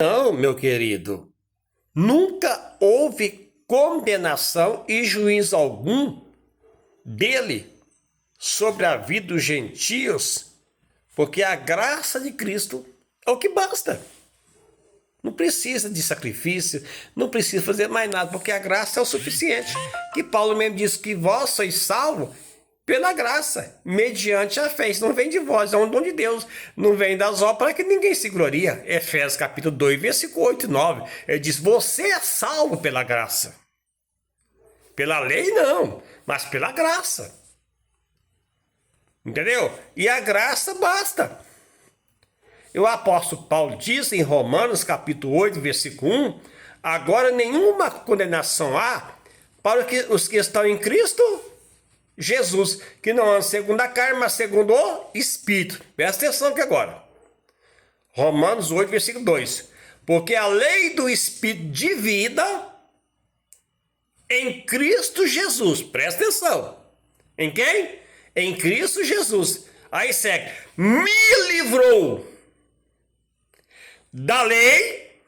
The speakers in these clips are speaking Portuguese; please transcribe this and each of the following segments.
Não, meu querido, nunca houve condenação e juízo algum dele sobre a vida dos gentios, porque a graça de Cristo é o que basta. Não precisa de sacrifício, não precisa fazer mais nada, porque a graça é o suficiente. Que Paulo mesmo diz que vós sois salvos pela graça, mediante a fé. Isso não vem de vós, é um dom de Deus. Não vem das obras para que ninguém se gloria. Efésios capítulo 2, versículo 8 e 9. Ele diz, você é salvo pela graça. Pela lei não, mas pela graça. Entendeu? E a graça basta. E o apóstolo Paulo diz em Romanos capítulo 8, versículo 1, agora nenhuma condenação há para os que estão em Cristo Jesus, que não anda segundo a carne, mas segundo o Espírito. Presta atenção aqui agora. Romanos 8, versículo 2. Porque a lei do Espírito de vida em Cristo Jesus. Presta atenção. Em quem? Em Cristo Jesus. Aí segue. Me livrou da lei.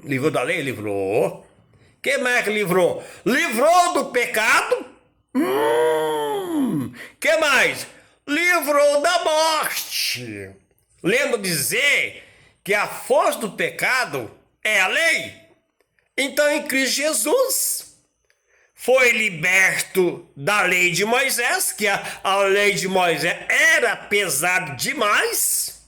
Livrou da lei? Livrou. Que mais que livrou? Livrou do pecado. Que mais? Livrou da morte. Lembra dizer que a força do pecado é a lei? Então em Cristo Jesus foi liberto da lei de Moisés, que a lei de Moisés era pesada demais.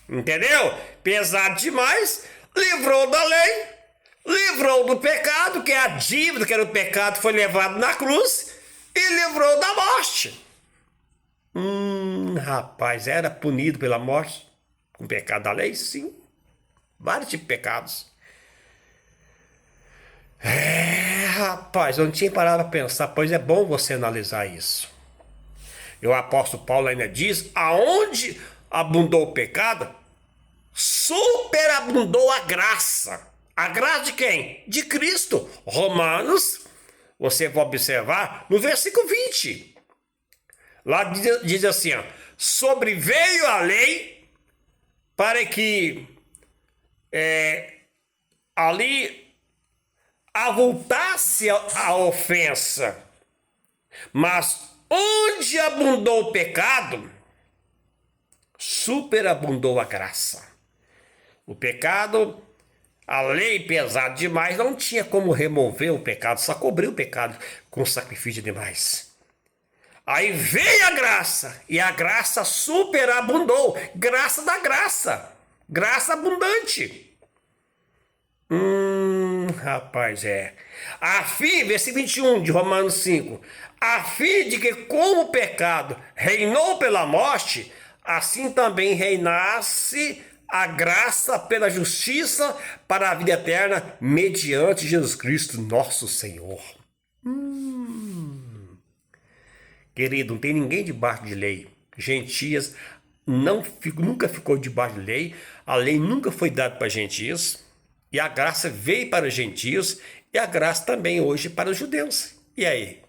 Entendeu? Pesado demais. Livrou da lei. Livrou do pecado, que é a dívida, que era o pecado, foi levado na cruz, e livrou da morte. Rapaz, era punido pela morte com o pecado da lei? Sim. Vários tipos de pecados. Rapaz, eu não tinha parado para pensar, pois é bom você analisar isso. E o apóstolo Paulo ainda diz, aonde abundou o pecado, superabundou a graça. A graça de quem? De Cristo. Romanos, você vai observar no versículo 20. Lá diz assim, ó, sobreveio a lei para que ali avultasse a ofensa. Mas onde abundou o pecado, superabundou a graça. O pecado... A lei pesada demais não tinha como remover o pecado, só cobriu o pecado com sacrifício de animais. Aí veio a graça, e a graça superabundou. Graça da graça. Graça abundante. Rapaz, a fim, versículo 21 de Romanos 5. A fim de que como o pecado reinou pela morte, assim também reinasse a graça pela justiça para a vida eterna mediante Jesus Cristo, nosso Senhor. Querido, não tem ninguém debaixo de lei. Gentias nunca ficou debaixo de lei. A lei nunca foi dada para gentios. E a graça veio para os gentios e a graça também hoje para os judeus. E aí?